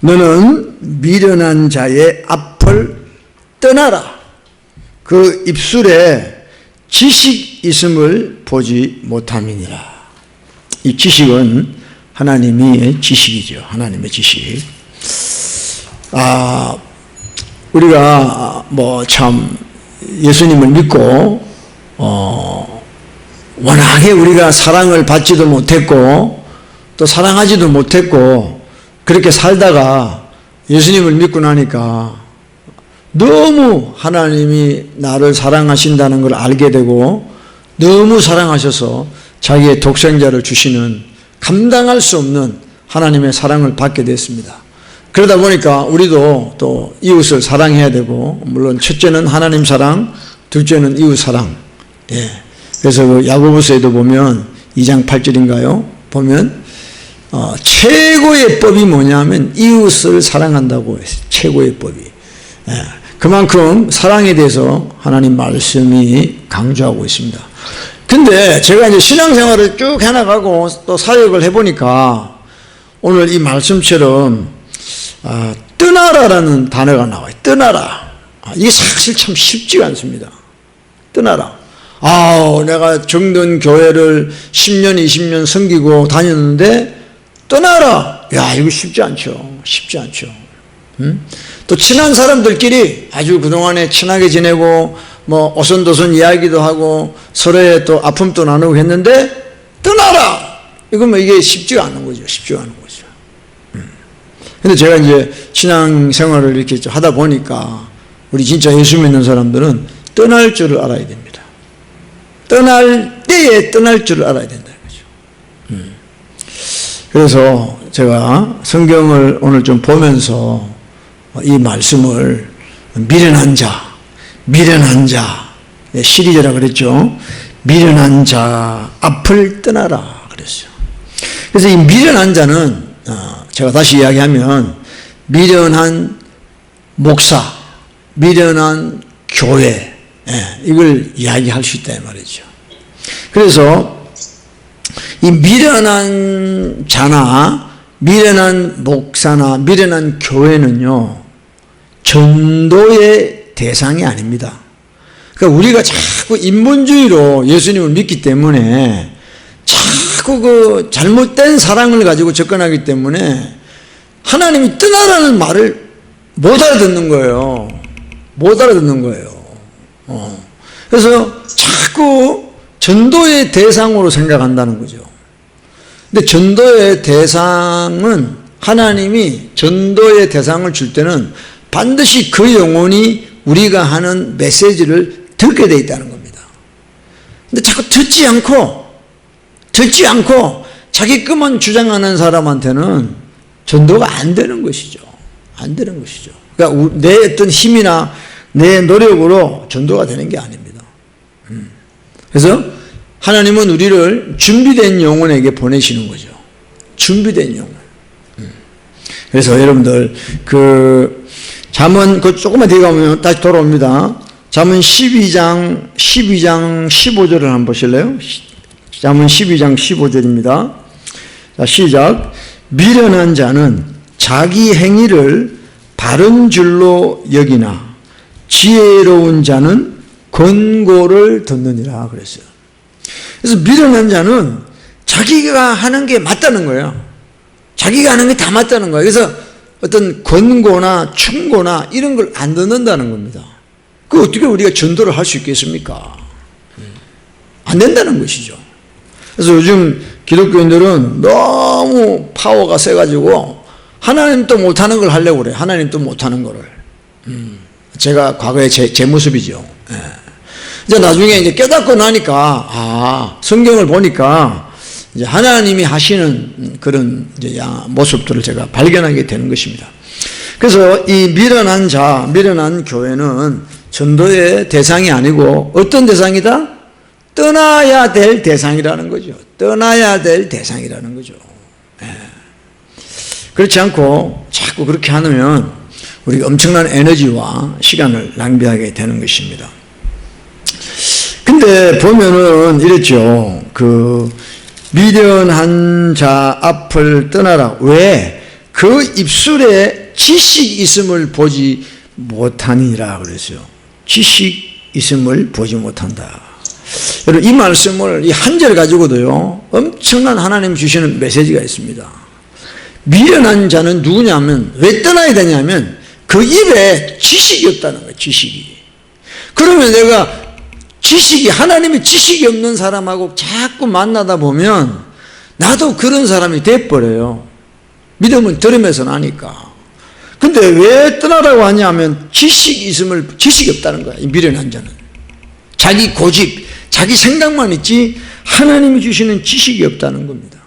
너는 미련한 자의 앞을 떠나라. 그 입술에 지식 있음을 보지 못함이니라. 이 지식은 하나님의 지식이죠. 하나님의 지식. 우리가 참 예수님을 믿고 워낙에 우리가 사랑을 받지도 못했고 또 사랑하지도 못했고 그렇게 살다가 예수님을 믿고 나니까 너무 하나님이 나를 사랑하신다는 걸 알게 되고 너무 사랑하셔서 자기의 독생자를 주시는 감당할 수 없는 하나님의 사랑을 받게 됐습니다. 그러다 보니까 우리도 또 이웃을 사랑해야 되고, 물론 첫째는 하나님 사랑, 둘째는 이웃 사랑. 그래서 그 야고보서에도 보면 2장 8절인가요? 보면 최고의 법이 뭐냐면 이웃을 사랑한다고 했어요. 최고의 법이. 그만큼 사랑에 대해서 하나님 말씀이 강조하고 있습니다. 근데 제가 이제 신앙생활을 쭉 해나가고 또 사역을 해보니까 오늘 이 말씀처럼 떠나라라는 단어가 나와요. 떠나라. 이게 사실 참 쉽지가 않습니다. 떠나라. 내가 정든 교회를 10년, 20년 섬기고 다녔는데 떠나라. 이거 쉽지 않죠. 쉽지 않죠. 또 친한 사람들끼리 아주 그동안에 친하게 지내고 오손도손 이야기도 하고 서로의 또 아픔도 나누고 했는데 떠나라. 이건 이게 쉽지가 않은 거죠. 쉽지가 않은 거죠. 근데 제가 이제 신앙생활을 이렇게 하다 보니까 우리 진짜 예수 믿는 사람들은 떠날 줄을 알아야 됩니다. 떠날 때에 떠날 줄을 알아야 된다는 거죠. 그래서 제가 성경을 오늘 좀 보면서 이 말씀을 미련한 자 시리즈라 그랬죠. 미련한 자 앞을 떠나라 그랬어요. 그래서 이 미련한 자는 제가 다시 이야기하면 미련한 목사, 미련한 교회, 이걸 이야기할 수 있다 이 말이죠. 그래서 이 미련한 자나 미련한 목사나 미련한 교회는요, 전도의 대상이 아닙니다. 그러니까 우리가 자꾸 인본주의로 예수님을 믿기 때문에 자꾸 그 잘못된 사랑을 가지고 접근하기 때문에 하나님이 떠나라는 말을 못 알아듣는 거예요. 못 알아듣는 거예요. 그래서 자꾸 전도의 대상으로 생각한다는 거죠. 근데 전도의 대상은 하나님이 전도의 대상을 줄 때는 반드시 그 영혼이 우리가 하는 메시지를 듣게 돼 있다는 겁니다. 근데 자꾸 듣지 않고 자기 것만 주장하는 사람한테는 전도가 안 되는 것이죠. 안 되는 것이죠. 그러니까 내 어떤 힘이나 내 노력으로 전도가 되는 게 아닙니다. 그래서 하나님은 우리를 준비된 영혼에게 보내시는 거죠. 준비된 영혼. 그래서 여러분들 잠언 조금만 뒤에 가면 다시 돌아옵니다. 잠언 12장 15절을 한번 보실래요? 잠언 12장 15절입니다. 자, 시작. 미련한 자는 자기 행위를 바른 줄로 여기나 지혜로운 자는 권고를 듣느니라 그랬어요. 그래서 미련한 자는 자기가 하는 게 맞다는 거예요. 자기가 하는 게 다 맞다는 거예요. 그래서 어떤 권고나 충고나 이런 걸 안 듣는다는 겁니다. 그 어떻게 우리가 전도를 할 수 있겠습니까? 안 된다는 것이죠. 그래서 요즘 기독교인들은 너무 파워가 세가지고 하나님도 못하는 걸 하려고 그래요. 하나님도 못하는 거를. 제가 과거에 제 모습이죠. 이제 나중에 이제 깨닫고 나니까 성경을 보니까 이제 하나님이 하시는 그런 이제 모습들을 제가 발견하게 되는 것입니다. 그래서 이 미련한 교회는 전도의 대상이 아니고 어떤 대상이다? 떠나야 될 대상이라는 거죠. 떠나야 될 대상이라는 거죠. 그렇지 않고 자꾸 그렇게 하면 우리가 엄청난 에너지와 시간을 낭비하게 되는 것입니다. 근데 보면은 이랬죠. 미련한 자 앞을 떠나라. 왜? 그 입술에 지식이 있음을 보지 못하니라 그랬어요. 지식 있음을 보지 못한다. 여러분, 이 말씀을 이 한 절 가지고도요 엄청난 하나님 주시는 메시지가 있습니다. 미련한 자는 누구냐면, 왜 떠나야 되냐면 그 입에 지식이 없다는 거예요. 지식이. 그러면 내가 하나님의 지식이 없는 사람하고 자꾸 만나다 보면 나도 그런 사람이 돼버려요. 믿음은 들으면서 나니까. 근데 왜 떠나라고 하냐면 지식이 없다는 거야. 이 미련한 자는. 자기 고집, 자기 생각만 있지 하나님이 주시는 지식이 없다는 겁니다.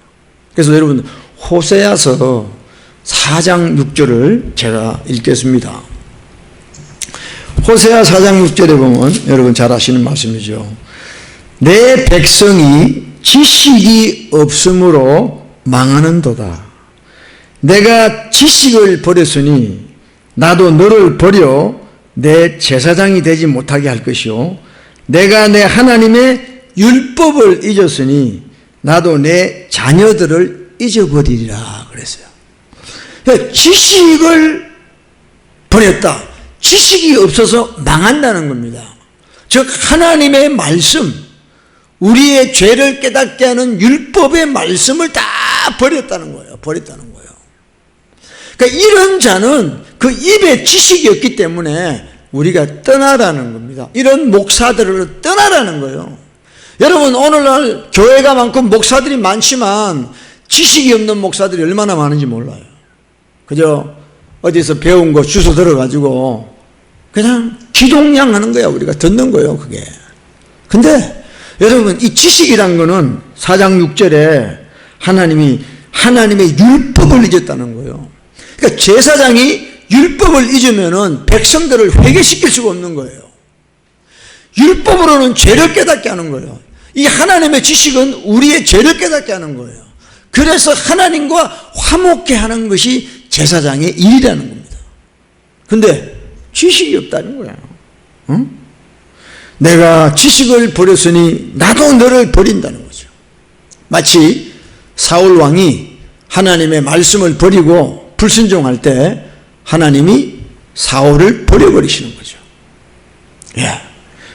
그래서 여러분, 호세아서 4장 6절을 제가 읽겠습니다. 호세아 4장 6절에 보면 여러분 잘 아시는 말씀이죠. 내 백성이 지식이 없으므로 망하는도다. 내가 지식을 버렸으니 나도 너를 버려 내 제사장이 되지 못하게 할 것이요, 내가 내 하나님의 율법을 잊었으니 나도 내 자녀들을 잊어버리리라 그랬어요. 그러니까 지식을 버렸다. 지식이 없어서 망한다는 겁니다. 즉 하나님의 말씀, 우리의 죄를 깨닫게 하는 율법의 말씀을 다 버렸다는 거예요. 버렸다는 거예요. 그러니까 이런 자는 그 입에 지식이 없기 때문에 우리가 떠나라는 겁니다. 이런 목사들을 떠나라는 거예요. 여러분, 오늘날 교회가 많고 목사들이 많지만 지식이 없는 목사들이 얼마나 많은지 몰라요. 그저 어디서 배운 거 주워 들어가지고 그냥 기동량 하는 거야. 우리가 듣는 거예요, 그게. 근데 여러분, 이 지식이란 거는 4장 6절에 하나님의 율법을 잊었다는 거예요. 그러니까 제사장이 율법을 잊으면은 백성들을 회개시킬 수가 없는 거예요. 율법으로는 죄를 깨닫게 하는 거예요. 이 하나님의 지식은 우리의 죄를 깨닫게 하는 거예요. 그래서 하나님과 화목케 하는 것이 제사장의 일이라는 겁니다. 근데 지식이 없다는 거예요. 응? 내가 지식을 버렸으니 나도 너를 버린다는 거죠. 마치 사울 왕이 하나님의 말씀을 버리고 불순종할 때 하나님이 사울을 버려버리시는 거죠. 예.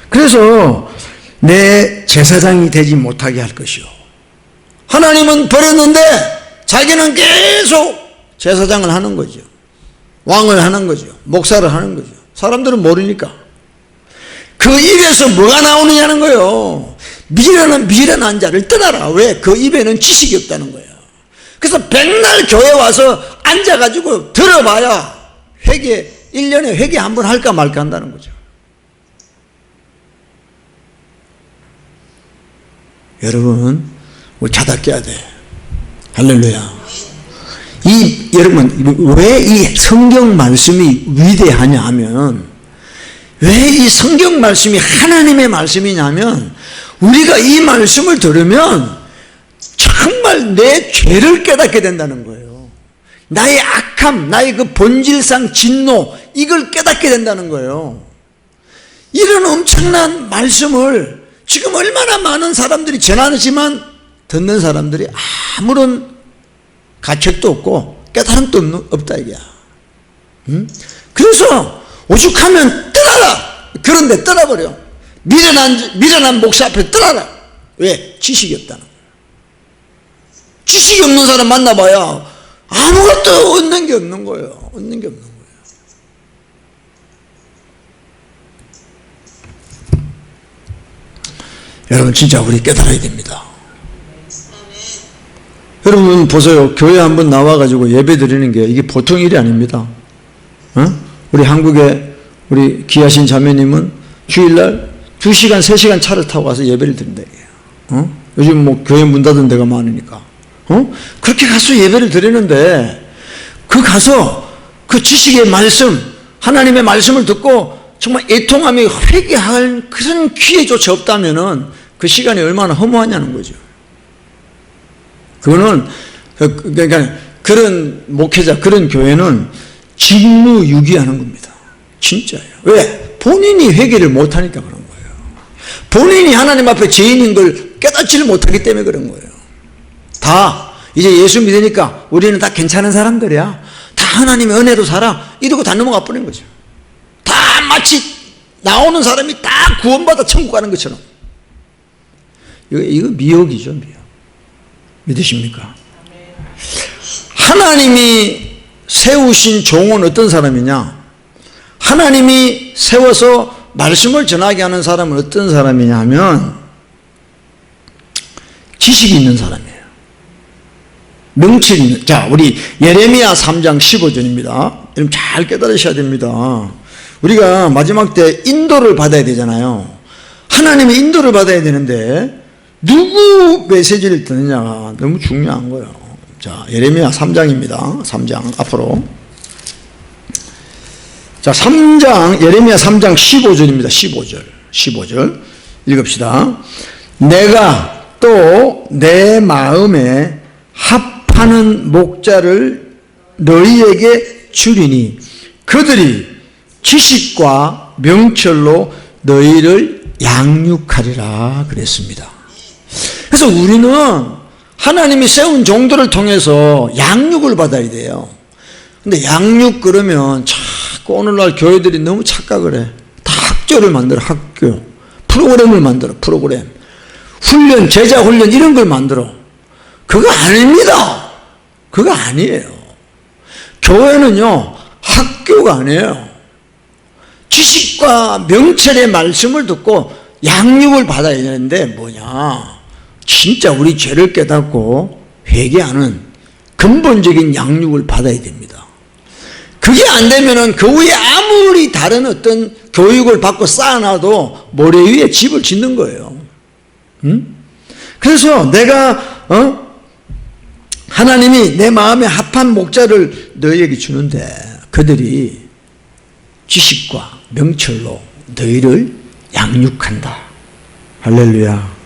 그래서 내 제사장이 되지 못하게 할 것이요, 하나님은 버렸는데 자기는 계속 제사장을 하는 거죠. 왕을 하는 거죠. 목사를 하는 거죠. 사람들은 모르니까. 그 입에서 뭐가 나오느냐는 거예요. 미련한 자를 떠나라. 왜? 그 입에는 지식이 없다는 거예요. 그래서 백날 교회 와서 앉아가지고 들어봐야 1년에 회개 한 번 할까 말까 한다는 거죠. 여러분, 우리 자다 깨야 돼. 할렐루야. 여러분, 왜 이 성경 말씀이 위대하냐 하면, 왜 이 성경 말씀이 하나님의 말씀이냐면, 우리가 이 말씀을 들으면 정말 내 죄를 깨닫게 된다는 거예요. 나의 악함, 나의 그 본질상 진노, 이걸 깨닫게 된다는 거예요. 이런 엄청난 말씀을 지금 얼마나 많은 사람들이 전하지만 듣는 사람들이 아무런 가책도 없고 깨달음도 없다 이거야. 그래서 오죽하면 떠나라. 그런데 떠나버려. 미련한 목사 앞에 떠나라. 왜? 지식이 없다는 거야. 지식이 없는 사람 만나봐야 아무것도 얻는 게 없는 거예요. 얻는 게 없는 거예요. 여러분, 진짜 우리 깨달아야 됩니다. 여러분 보세요. 교회 한번 나와가지고 예배 드리는 게 이게 보통 일이 아닙니다. 우리 한국에 우리 귀하신 자매님은 주일날 2시간, 3시간 차를 타고 가서 예배를 드린다. 요즘 뭐 교회 문 닫은 데가 많으니까. 그렇게 가서 예배를 드리는데, 그 가서 그 지식의 말씀, 하나님의 말씀을 듣고 정말 애통함이 회개할 그런 기회조차 없다면은 그 시간이 얼마나 허무하냐는 거죠. 그거는, 그러니까 그런 목회자, 그런 교회는 직무유기하는 겁니다. 진짜예요. 왜? 본인이 회개를 못하니까 그런 거예요. 본인이 하나님 앞에 죄인인 걸 깨닫지를 못하기 때문에 그런 거예요. 다 이제 예수 믿으니까 우리는 다 괜찮은 사람들이야. 하나님의 은혜로 살아 이러고 다 넘어가 버린 거죠. 다 마치 나오는 사람이 다 구원받아 천국 가는 것처럼. 이거 미혹이죠, 미혹. 믿으십니까? 하나님이 세우신 종은 어떤 사람이냐? 하나님이 세워서 말씀을 전하게 하는 사람은 어떤 사람이냐 하면 지식이 있는 사람이에요. 명철이 있는. 자, 우리 예레미야 3장 15절입니다. 여러분 잘 깨달으셔야 됩니다. 우리가 마지막 때 인도를 받아야 되잖아요. 하나님의 인도를 받아야 되는데 누구 메시지를 듣느냐가 너무 중요한 거예요. 자, 예레미야 3장입니다. 3장 앞으로. 자, 3장, 예레미야 3장 15절입니다. 15절 읽읍시다. 내가 또 내 마음에 합하는 목자를 너희에게 주리니 그들이 지식과 명철로 너희를 양육하리라 그랬습니다. 그래서 우리는 하나님이 세운 종들을 통해서 양육을 받아야 돼요. 근데 양육 그러면 자꾸 오늘날 교회들이 너무 착각을 해. 다 학교를 만들어. 학교 프로그램을 만들어. 프로그램 훈련, 제자 훈련 이런 걸 만들어. 그거 아닙니다. 그거 아니에요. 교회는요 학교가 아니에요. 지식과 명철의 말씀을 듣고 양육을 받아야 되는데 뭐냐, 진짜 우리 죄를 깨닫고 회개하는 근본적인 양육을 받아야 됩니다. 그게 안 되면은 그 위에 아무리 다른 어떤 교육을 받고 쌓아놔도 모래 위에 집을 짓는 거예요. 그래서 내가 하나님이 내 마음에 합한 목자를 너희에게 주는데 그들이 지식과 명철로 너희를 양육한다. 할렐루야.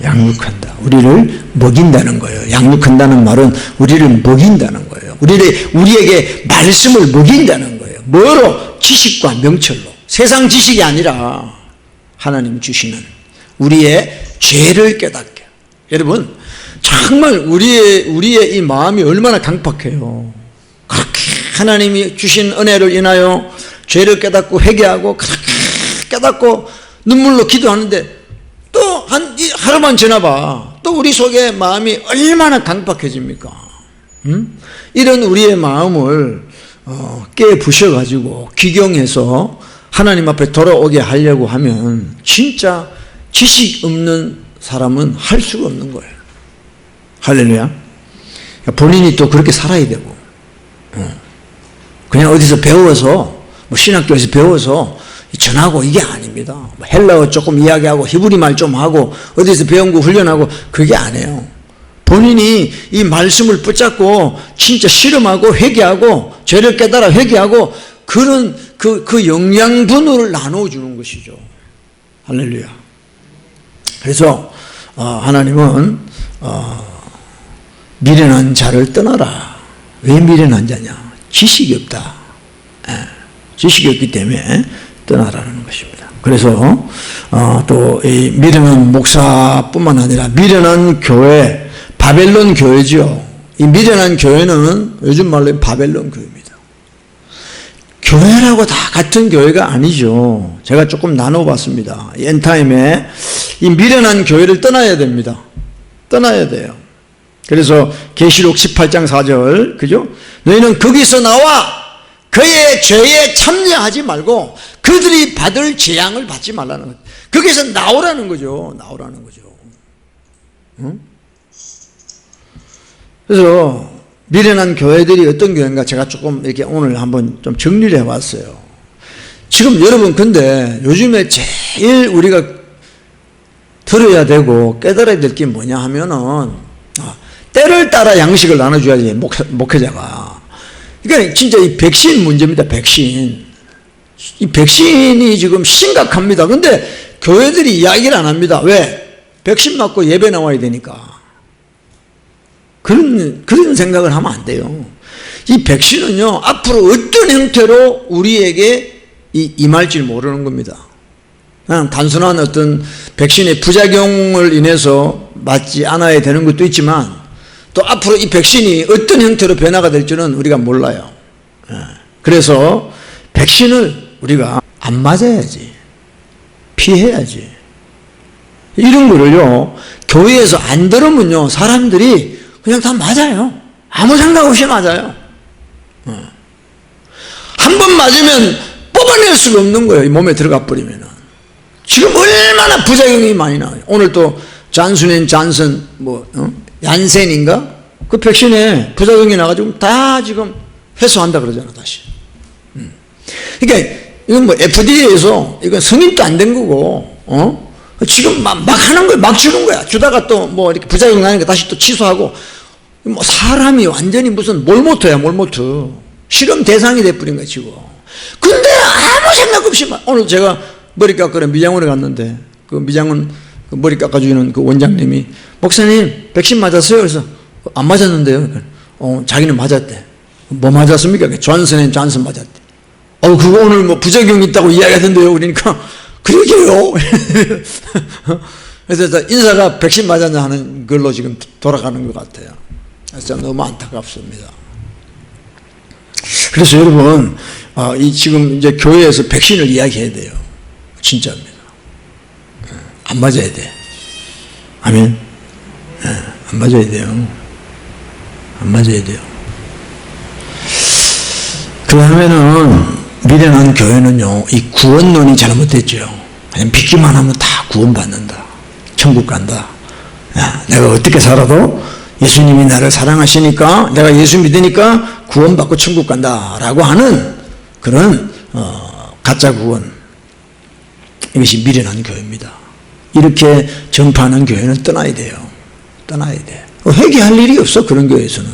양육한다. 우리를 먹인다는 거예요. 양육한다는 말은 우리를 먹인다는 거예요. 우리에게 말씀을 먹인다는 거예요. 뭐로? 지식과 명철로. 세상 지식이 아니라 하나님 주시는 우리의 죄를 깨닫게. 여러분 정말 우리의 이 마음이 얼마나 강팍해요. 그렇게 하나님이 주신 은혜를 인하여 죄를 깨닫고 회개하고 그렇게 깨닫고 눈물로 기도하는데 또 하루만 지나봐 또 우리 속에 마음이 얼마나 강팍해집니까? 이런 우리의 마음을 깨부셔가지고 기경해서 하나님 앞에 돌아오게 하려고 하면 진짜 지식 없는 사람은 할 수가 없는 거예요. 할렐루야. 본인이 또 그렇게 살아야 되고 그냥 어디서 배워서 뭐 신학교에서 배워서 전하고 이게 아닙니다. 뭐 헬라어 조금 이야기하고 히브리 말 좀 하고 어디서 배운 거 훈련하고 그게 아니에요. 본인이 이 말씀을 붙잡고 진짜 실험하고 회개하고 죄를 깨달아 회개하고 그런 그 영양분을 나눠주는 것이죠. 할렐루야. 그래서 하나님은 미련한 자를 떠나라. 왜 미련한 자냐? 지식이 없다. 지식이 없기 때문에 떠나라는 것입니다. 그래서 또 이 미련한 목사뿐만 아니라 미련한 교회, 바벨론 교회죠. 이 미련한 교회는 요즘 말로 바벨론 교회입니다. 교회라고 다 같은 교회가 아니죠. 제가 조금 나눠봤습니다. 엔타임에 이 미련한 교회를 떠나야 됩니다. 떠나야 돼요. 그래서 계시록 18장 4절 그죠? 너희는 거기서 나와 그의 죄에 참여하지 말고 그들이 받을 재앙을 받지 말라는 거죠. 거기서 나오라는 거죠. 나오라는 거죠. 응? 그래서 미련한 교회들이 어떤 교회인가 제가 조금 이렇게 오늘 한번 좀 정리를 해봤어요. 지금 여러분 근데 요즘에 제일 우리가 들어야 되고 깨달아야 될 게 뭐냐 하면은 때를 따라 양식을 나눠줘야지 목회자가. 그러니까 진짜 이 백신 문제입니다. 백신. 이 백신이 지금 심각합니다. 근데 교회들이 이야기를 안 합니다. 왜? 백신 맞고 예배 나와야 되니까. 그런 생각을 하면 안 돼요. 이 백신은요 앞으로 어떤 형태로 우리에게 임할지 모르는 겁니다. 그냥 단순한 어떤 백신의 부작용을 인해서 맞지 않아야 되는 것도 있지만 또 앞으로 이 백신이 어떤 형태로 변화가 될지는 우리가 몰라요. 그래서 백신을 우리가 안 맞아야지, 피해야지. 이런 거를요, 교회에서 안 들으면요, 사람들이 그냥 다 맞아요. 아무 생각 없이 맞아요. 한 번 맞으면 뽑아낼 수가 없는 거예요. 이 몸에 들어가 버리면은. 지금 얼마나 부작용이 많이 나와요. 오늘 또 잔슨 얀센인가? 그 백신에 부작용이 나가지고 다 지금 회수한다 그러잖아, 다시. 그러니까 이건 뭐 FDA에서 이건 승인도 안 된 거고, 지금 막 하는 거야. 막 주는 거야. 주다가 또 뭐 이렇게 부작용 나니까 다시 또 취소하고. 뭐 사람이 완전히 무슨 몰모트야, 몰모트. 실험 대상이 돼버린 거야, 지금. 근데 아무 생각 없이 오늘 제가 머리 깎으러 미장원에 갔는데, 그 미장원 그 머리 깎아주는 그 원장님이, 목사님 백신 맞았어요? 그래서 안 맞았는데요. 그러니까 자기는 맞았대. 뭐 맞았습니까? 존슨 맞았대. 그거 오늘 뭐 부작용 있다고 이야기하던데요. 그러니까 그러게요. 그래서 인사가 백신 맞았냐 하는 걸로 지금 돌아가는 것 같아요. 그래서 너무 안타깝습니다. 그래서 여러분, 지금 이제 교회에서 백신을 이야기해야 돼요. 진짜입니다. 안 맞아야 돼. 아멘. 안 맞아야 돼요. 안 맞아야 돼요. 그러면은 미련한 교회는요, 이 구원론이 잘못됐죠. 그냥 믿기만 하면 다 구원받는다. 천국 간다. 내가 어떻게 살아도 예수님이 나를 사랑하시니까, 내가 예수 믿으니까 구원받고 천국 간다 라고 하는 그런 가짜 구원, 이것이 미련한 교회입니다. 이렇게 전파하는 교회는 떠나야 돼요. 떠나야 돼. 회개할 일이 없어, 그런 교회에서는.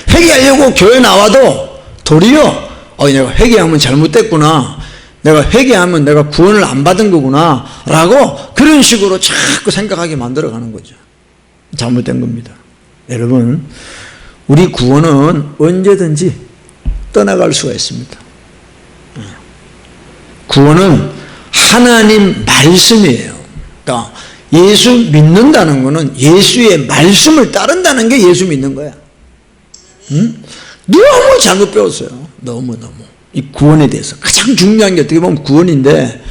회개하려고 교회 나와도 도리어 내가 회개하면 잘못됐구나, 내가 회개하면 내가 구원을 안 받은 거구나 라고 그런 식으로 자꾸 생각하게 만들어가는 거죠. 잘못된 겁니다. 여러분, 우리 구원은 언제든지 떠나갈 수가 있습니다. 구원은 하나님 말씀이에요. 그러니까 예수 믿는다는 것은 예수의 말씀을 따른다는 게 예수 믿는 거야. 너무 잘못 배웠어요. 너무너무. 이 구원에 대해서 가장 중요한 게 어떻게 보면 구원인데,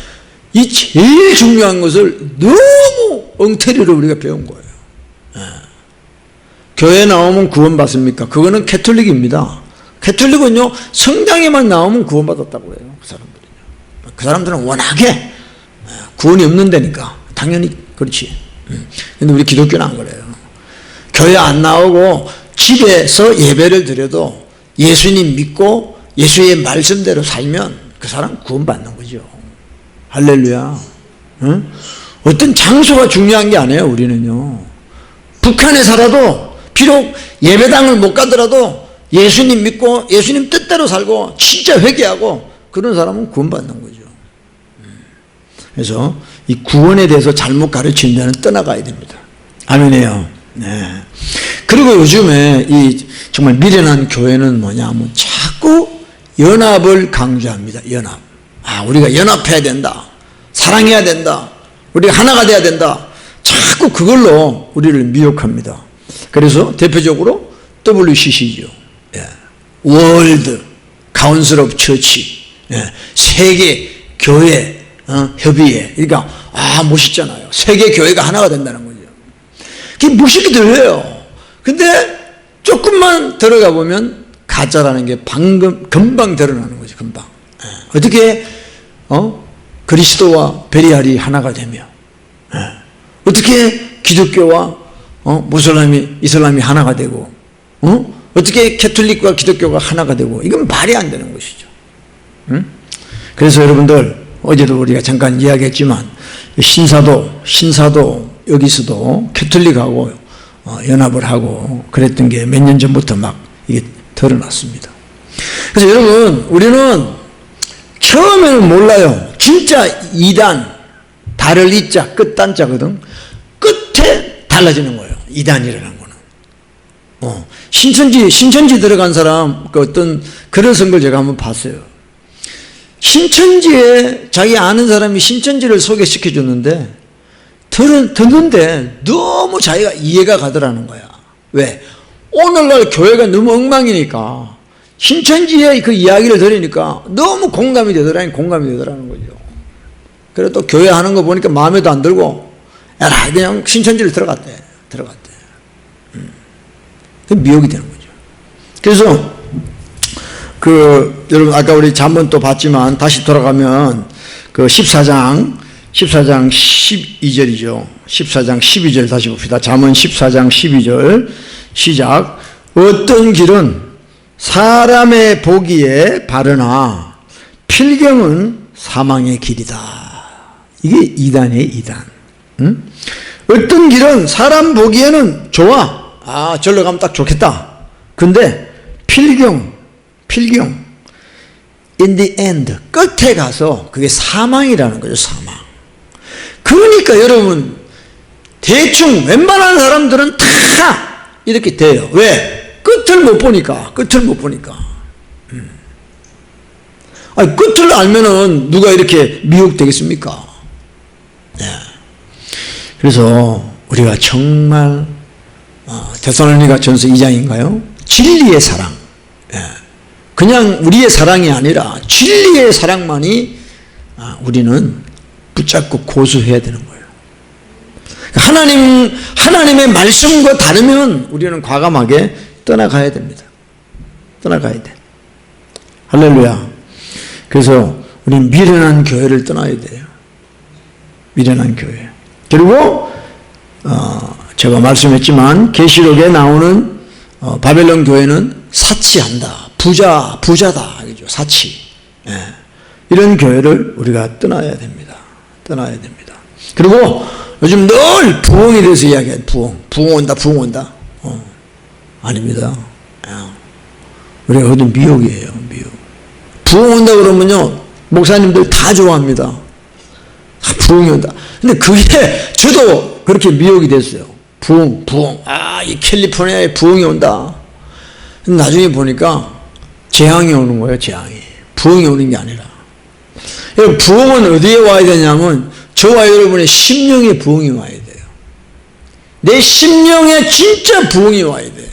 이 제일 중요한 것을 너무 엉터리로 우리가 배운 거예요. 교회 나오면 구원 받습니까? 그거는 캐톨릭입니다. 캐톨릭은요, 성당에만 나오면 구원 받았다고 해요. 그 사람들은요. 그 사람들은 워낙에 구원이 없는 데니까 당연히 그렇지. 근데 우리 기독교는 안 그래요. 교회 안 나오고 집에서 예배를 드려도 예수님 믿고 예수의 말씀대로 살면 그 사람 구원받는 거죠. 할렐루야. 어떤 장소가 중요한 게 아니에요. 우리는요, 북한에 살아도 비록 예배당을 못 가더라도 예수님 믿고 예수님 뜻대로 살고 진짜 회개하고 그런 사람은 구원받는 거죠. 그래서 이 구원에 대해서 잘못 가르치는 데는 떠나가야 됩니다. 아멘이에요. 네. 그리고 요즘에 이 정말 미련한 교회는 뭐냐면 자꾸 연합을 강조합니다. 연합. 우리가 연합해야 된다. 사랑해야 된다. 우리가 하나가 돼야 된다. 자꾸 그걸로 우리를 미혹합니다. 그래서 대표적으로 WCC죠. 월드 카운슬 오브 처치, 세계 교회 협의회. 그러니까 멋있잖아요. 세계 교회가 하나가 된다는 거죠. 그게 멋있게 들려요. 근데 조금만 들어가 보면 가짜라는 게 금방 드러나는 거죠. 금방. 어떻게 그리스도와 베리알이 하나가 되며, 어떻게 기독교와 이슬람이 하나가 되고, 어떻게 캐톨릭과 기독교가 하나가 되고, 이건 말이 안 되는 것이죠. 그래서 여러분들, 어제도 우리가 잠깐 이야기했지만, 신사도 여기서도 캐톨릭하고 연합을 하고 그랬던 게 몇 년 전부터 막 이게 드러났습니다. 그래서 여러분, 우리는 처음에는 몰라요. 진짜 이단, 달을 이자, 끝단자거든. 끝에 달라지는 거예요. 이단이라는 거는. 신천지 들어간 사람, 어떤 글을 쓴 걸 제가 한번 봤어요. 신천지에 자기 아는 사람이 신천지를 소개시켜 줬는데, 듣는데 너무 자기가 이해가 가더라는 거야. 왜? 오늘날 교회가 너무 엉망이니까 신천지의 그 이야기를 들으니까 너무 공감이 되더라는 거죠. 그래 또 교회 하는 거 보니까 마음에도 안 들고, 에라, 그냥 신천지를 들어갔대. 그 미혹이 되는 거죠. 그래서, 여러분, 아까 우리 잠언 또 봤지만, 다시 돌아가면, 14장 12절이죠. 14장 12절 다시 봅시다. 잠언 14장 12절, 시작. 어떤 길은 사람의 보기에 바르나, 필경은 사망의 길이다. 이게 이단이에요, 이단. 응? 어떤 길은 사람 보기에는 좋아. 절로 가면 딱 좋겠다. 근데 필경 in the end 끝에 가서 그게 사망이라는 거죠. 사망. 그러니까 여러분 대충 웬만한 사람들은 다 이렇게 돼요. 왜? 끝을 못 보니까. 아니, 끝을 알면은 누가 이렇게 미혹되겠습니까? 네. 그래서 우리가 정말 데살로니가 전서 2장인가요? 진리의 사랑. 예. 그냥 우리의 사랑이 아니라 진리의 사랑만이 우리는 붙잡고 고수해야 되는 거예요. 하나님의 말씀과 다르면 우리는 과감하게 떠나가야 됩니다. 떠나가야 돼. 할렐루야. 그래서 우리는 미련한 교회를 떠나야 돼요. 미련한 교회. 그리고 제가 말씀했지만 계시록에 나오는 바벨론 교회는 사치한다. 부자다. 그죠? 사치. 예. 이런 교회를 우리가 떠나야 됩니다. 그리고 요즘 늘 부흥에 대해서 이야기해요. 부흥 온다. 아닙니다. 우리가 어떤 미혹이에요. 부흥 온다 그러면요, 목사님들 다 좋아합니다. 부흥이 온다. 근데 그게 저도 그렇게 미혹이 됐어요. 부흥. 이 캘리포니아에 부흥이 온다. 근데 나중에 보니까 재앙이 오는 거예요, 재앙이. 부흥이 오는 게 아니라. 부흥은 어디에 와야 되냐면, 저와 여러분의 심령에 부흥이 와야 돼요. 내 심령에 진짜 부흥이 와야 돼요.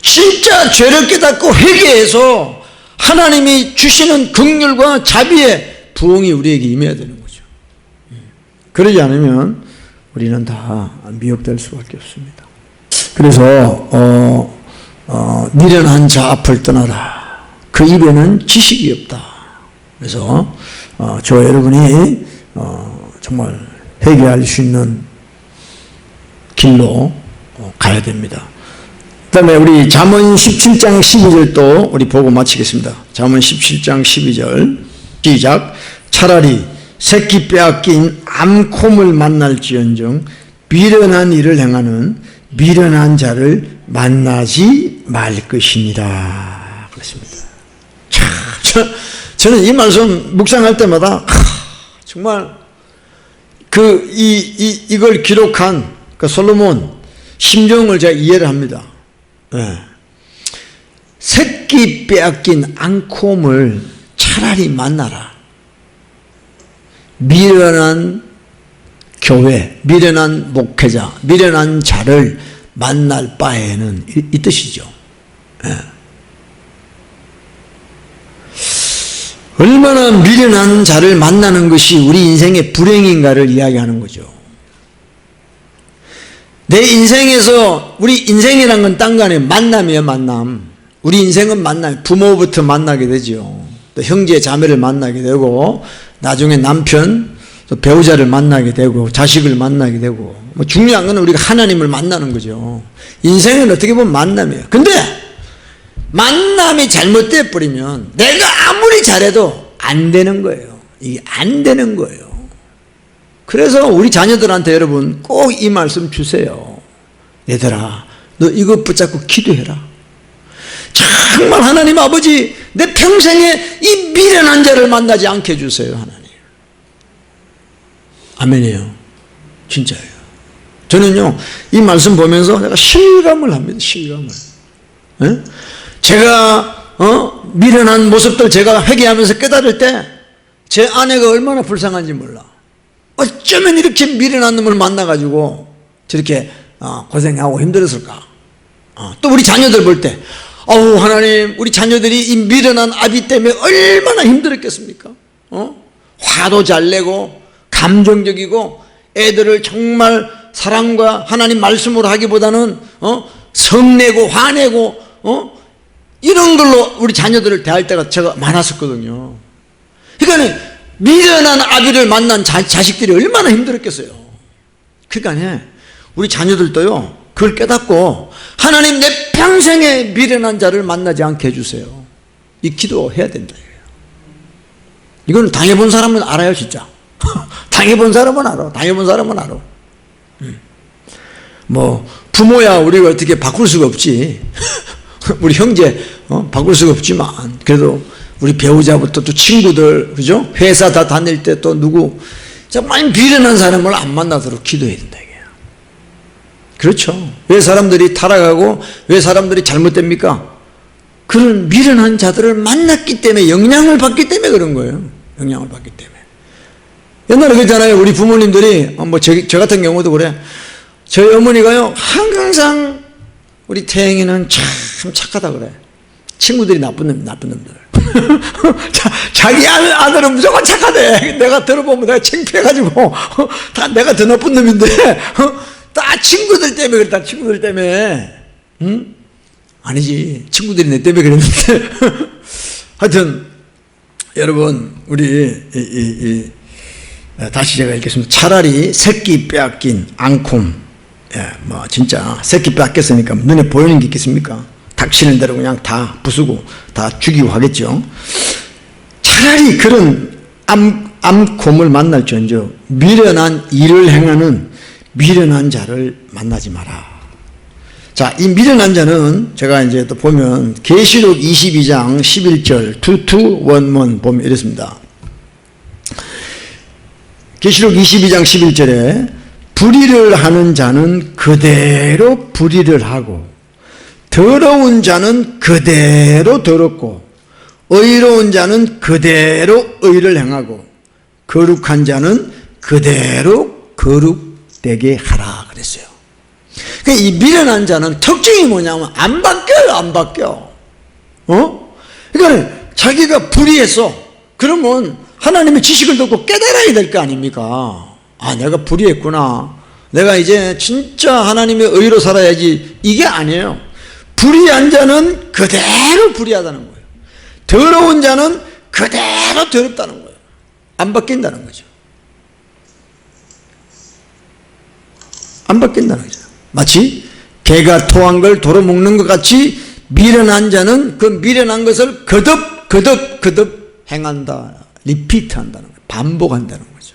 진짜 죄를 깨닫고 회개해서 하나님이 주시는 긍휼과 자비의 부흥이 우리에게 임해야 되는 거죠. 그러지 않으면 우리는 다 미혹될 수밖에 없습니다. 그래서 미련한 자 앞을 떠나라. 그 입에는 지식이 없다. 그래서 저와 여러분이 정말 회개할 수 있는 길로 가야 됩니다. 그 다음에 우리 잠언 17장 12절도 우리 보고 마치겠습니다. 잠언 17장 12절 시작. 차라리 새끼 빼앗긴 암콤을 만날지언정 미련한 일을 행하는 미련한 자를 만나지 말 것입니다. 그렇습니다. 저는 이 말씀 묵상할 때마다 정말 이걸 기록한 그 솔로몬 심정을 제가 이해를 합니다. 네. 새끼 빼앗긴 앙콤을 차라리 만나라. 미련한 교회, 미련한 목회자, 미련한 자를 만날 바에는 이 뜻이죠. 네. 얼마나 미련한 자를 만나는 것이 우리 인생의 불행인가를 이야기하는 거죠. 내 인생에서, 우리 인생이란 건 딴 거 아니에요. 만남이에요, 만남. 우리 인생은 만남, 부모부터 만나게 되죠. 또 형제, 자매를 만나게 되고, 나중에 남편, 또 배우자를 만나게 되고, 자식을 만나게 되고, 뭐 중요한 건 우리가 하나님을 만나는 거죠. 인생은 어떻게 보면 만남이에요. 근데, 만남이 잘못돼 버리면 내가 아무리 잘해도 안 되는 거예요. 이게 안 되는 거예요. 그래서 우리 자녀들한테 여러분 꼭 이 말씀 주세요. 얘들아, 너 이거 붙잡고 기도해라. 정말 하나님 아버지, 내 평생에 이 미련한 자를 만나지 않게 해주세요, 하나님. 아멘이에요. 진짜예요. 저는요, 이 말씀 보면서 내가 실감을 합니다. 실감을. 네? 제가 미련한 모습들 제가 회개하면서 깨달을 때 제 아내가 얼마나 불쌍한지 몰라. 어쩌면 이렇게 미련한 놈을 만나가지고 저렇게 고생하고 힘들었을까. 또 우리 자녀들 볼 때 아우, 하나님, 우리 자녀들이 이 미련한 아비 때문에 얼마나 힘들었겠습니까? 화도 잘 내고 감정적이고 애들을 정말 사랑과 하나님 말씀으로 하기보다는 성내고 화내고 이런 걸로 우리 자녀들을 대할 때가 제가 많았었거든요. 그러니까 미련한 아비를 만난 자식들이 얼마나 힘들었겠어요. 그러니까 우리 자녀들도요, 그걸 깨닫고 하나님, 내 평생에 미련한 자를 만나지 않게 해주세요. 이 기도해야 된다. 이건 당해본 사람은 알아요, 진짜. 당해본 사람은 알아. 당해본 사람은 알아. 뭐 부모야 우리가 어떻게 바꿀 수가 없지. 우리 형제 바꿀 수가 없지만 그래도 우리 배우자부터 또 친구들, 그죠? 회사 다 다닐 때 또 누구 정말 미련한 사람을 안 만나도록 기도해야 된다. 그렇죠. 왜 사람들이 타락하고 왜 사람들이 잘못됩니까? 그런 미련한 자들을 만났기 때문에, 영향을 받기 때문에 그런 거예요. 영향을 받기 때문에. 옛날에 그랬잖아요. 우리 부모님들이, 저 같은 경우도 그래. 저희 어머니가요, 항상 우리 태영이는 참 착하다 그래. 친구들이 나쁜 놈들. 자기 아들은 무조건 착하대. 내가 들어보면 내가 창피해가지고, 다 내가 더 나쁜 놈인데, 다 친구들 때문에 그랬다. 친구들 때문에. 응? 아니지. 친구들이 내 때문에 그랬는데. 하여튼 여러분, 우리 다시 제가 읽겠습니다. 차라리 새끼 빼앗긴 앙콤. 뭐 진짜 새끼 빼앗겼으니까 눈에 보이는 게 있겠습니까? 닥치는 대로 그냥 다 부수고 다 죽이고 하겠죠. 차라리 그런 암콤을 만날지언정 미련한 일을 행하는 미련한 자를 만나지 마라. 자, 이 미련한 자는 제가 이제 또 보면 계시록 22장 11절 2:1 보면 이렇습니다. 계시록 22장 11절에 불의를 하는 자는 그대로 불의를 하고 더러운 자는 그대로 더럽고 의로운 자는 그대로 의를 행하고 거룩한 자는 그대로 거룩되게 하라 그랬어요. 그러니까 이 미련한 자는 특징이 뭐냐면 안 바뀌어요. 안 바뀌어. 그러니까 자기가 불의했어. 그러면 하나님의 지식을 듣고 깨달아야 될 거 아닙니까? 아, 내가 불의했구나. 내가 이제 진짜 하나님의 의로 살아야지. 이게 아니에요. 불의한 자는 그대로 불의하다는 거예요. 더러운 자는 그대로 더럽다는 거예요. 안 바뀐다는 거죠. 안 바뀐다는 거죠. 마치 개가 토한 걸 도로 먹는 것 같이 미련한 자는 그 미련한 것을 거듭 행한다. 리피트 한다는 거예요. 반복한다는 거죠.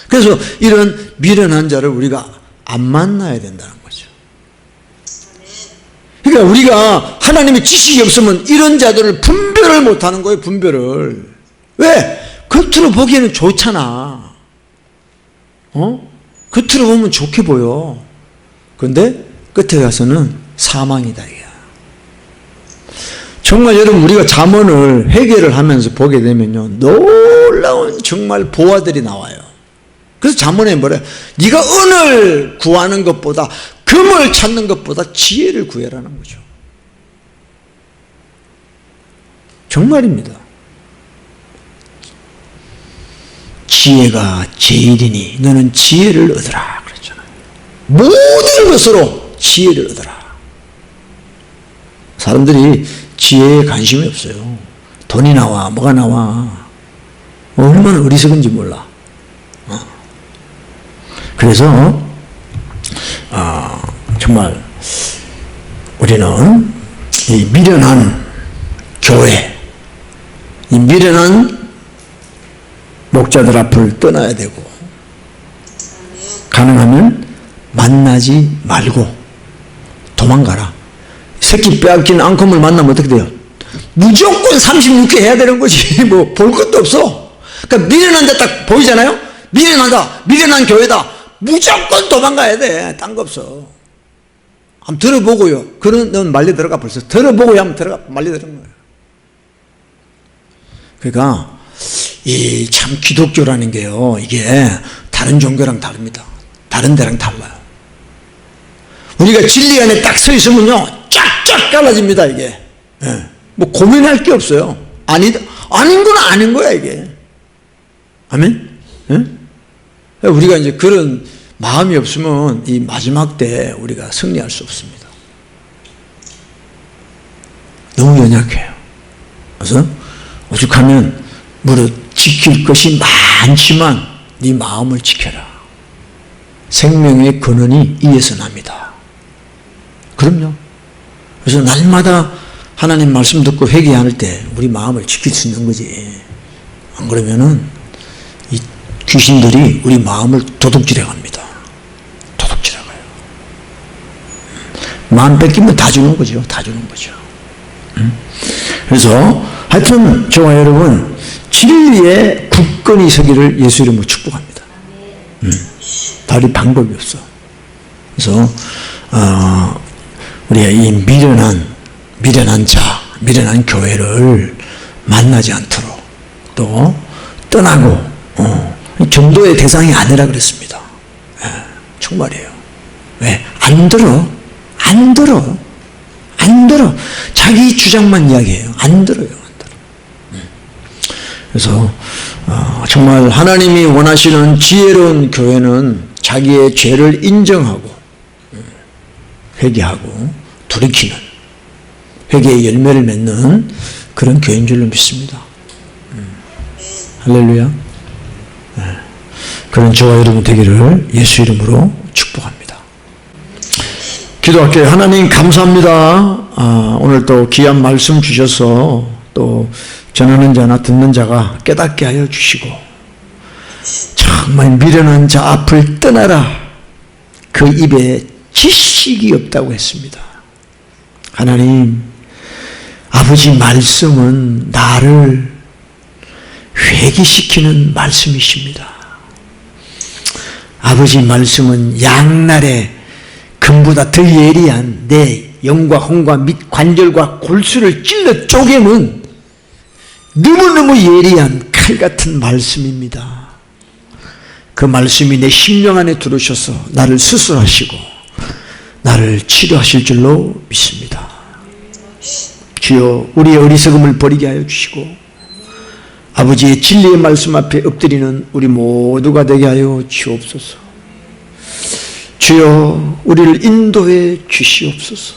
그래서 이런 미련한 자를 우리가 안 만나야 된다는 거죠. 그러니까 우리가 하나님의 지식이 없으면 이런 자들을 분별을 못하는 거예요. 분별을. 왜? 겉으로 보기에는 좋잖아. 겉으로 보면 좋게 보여. 그런데 끝에 가서는 사망이다. 이게. 정말 여러분 우리가 잠언을 회개를 하면서 보게 되면요, 놀라운 정말 보화들이 나와요. 그래서 잠언에 뭐래? 네가 은을 구하는 것보다 금을 찾는 것보다 지혜를 구해라는 거죠. 정말입니다. 지혜가 제일이니 너는 지혜를 얻으라 그랬잖아요. 모든 것으로 지혜를 얻으라. 사람들이 지혜에 관심이 없어요. 돈이 나와 뭐가 나와. 얼마나 어리석은지 몰라. 그래서 정말 우리는 이 미련한 교회, 이 미련한 목자들 앞을 떠나야 되고 가능하면 만나지 말고 도망가라. 새끼 빼앗긴 앙컴을 만나면 어떻게 돼요? 무조건 36회 해야 되는 거지. 뭐 볼 것도 없어. 그러니까 미련한 데 딱 보이잖아요. 미련하다, 미련한 교회다, 무조건 도망가야 돼. 딴 거 없어. 한번 들어보고요. 그런 넌 말려 들어가 벌써. 들어보고요 하면 들어가 말려 들어간 거예요. 그러니까 이 참 기독교라는 게요, 이게 다른 종교랑 다릅니다. 다른 데랑 달라요. 우리가 진리 안에 딱 서 있으면요, 쫙쫙 쫙 갈라집니다, 이게. 예. 뭐 고민할 게 없어요. 아닌 건 아닌 거야, 이게. 아멘? 예? 우리가 이제 그런 마음이 없으면 이 마지막 때 우리가 승리할 수 없습니다. 너무 연약해요. 그래서 오죽하면 무릇 지킬 것이 많지만 네 마음을 지켜라. 생명의 근원이 이에서 납니다. 그럼요. 그래서 날마다 하나님 말씀 듣고 회개할 때 우리 마음을 지킬 수 있는 거지. 안 그러면은 이 귀신들이 우리 마음을 도둑질해 갑니다. 도둑질해 가요. 마음 뺏기면 다 주는 거죠. 다 주는 거죠. 그래서 하여튼 저와 여러분 진리의 굳건히 서기를 예수 이름으로 축복합니다. 다른 방법이 없어. 그래서 우리가 이 미련한 자, 미련한 교회를 만나지 않도록 또 떠나고 전도의 대상이 아니라 그랬습니다. 정말이에요. 왜? 안 들어. 자기 주장만 이야기해요. 안 들어요. 그래서 정말 하나님이 원하시는 지혜로운 교회는 자기의 죄를 인정하고 회개하고 돌이키는 회개의 열매를 맺는 그런 교회인 줄로 믿습니다. 할렐루야. 그런 저와 여러분 되기를 예수 이름으로 축복합니다. 기도할게요. 하나님 감사합니다. 오늘 또 귀한 말씀 주셔서 또 전하는 자나 듣는 자가 깨닫게 하여 주시고 정말 미련한 자 앞을 떠나라. 그 입에 지식이 없다고 했습니다. 하나님 아버지 말씀은 나를 회개시키는 말씀이십니다. 아버지 말씀은 양날에 금보다 더 예리한 내 영과 혼과 및 관절과 골수를 찔러 쪼개는 너무너무 예리한 칼 같은 말씀입니다. 그 말씀이 내 심령 안에 들어오셔서 나를 수술하시고 나를 치료하실 줄로 믿습니다. 주여 우리의 어리석음을 버리게 하여 주시고 아버지의 진리의 말씀 앞에 엎드리는 우리 모두가 되게 하여 주옵소서. 주여 우리를 인도해 주시옵소서.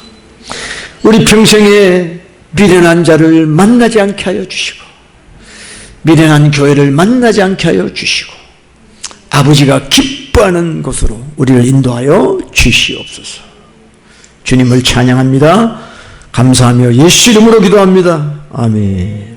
우리 평생에 미련한 자를 만나지 않게 하여 주시고 미련한 교회를 만나지 않게 하여 주시고 아버지가 기뻐하는 곳으로 우리를 인도하여 주시옵소서. 주님을 찬양합니다. 감사하며 예수 이름으로 기도합니다. 아멘.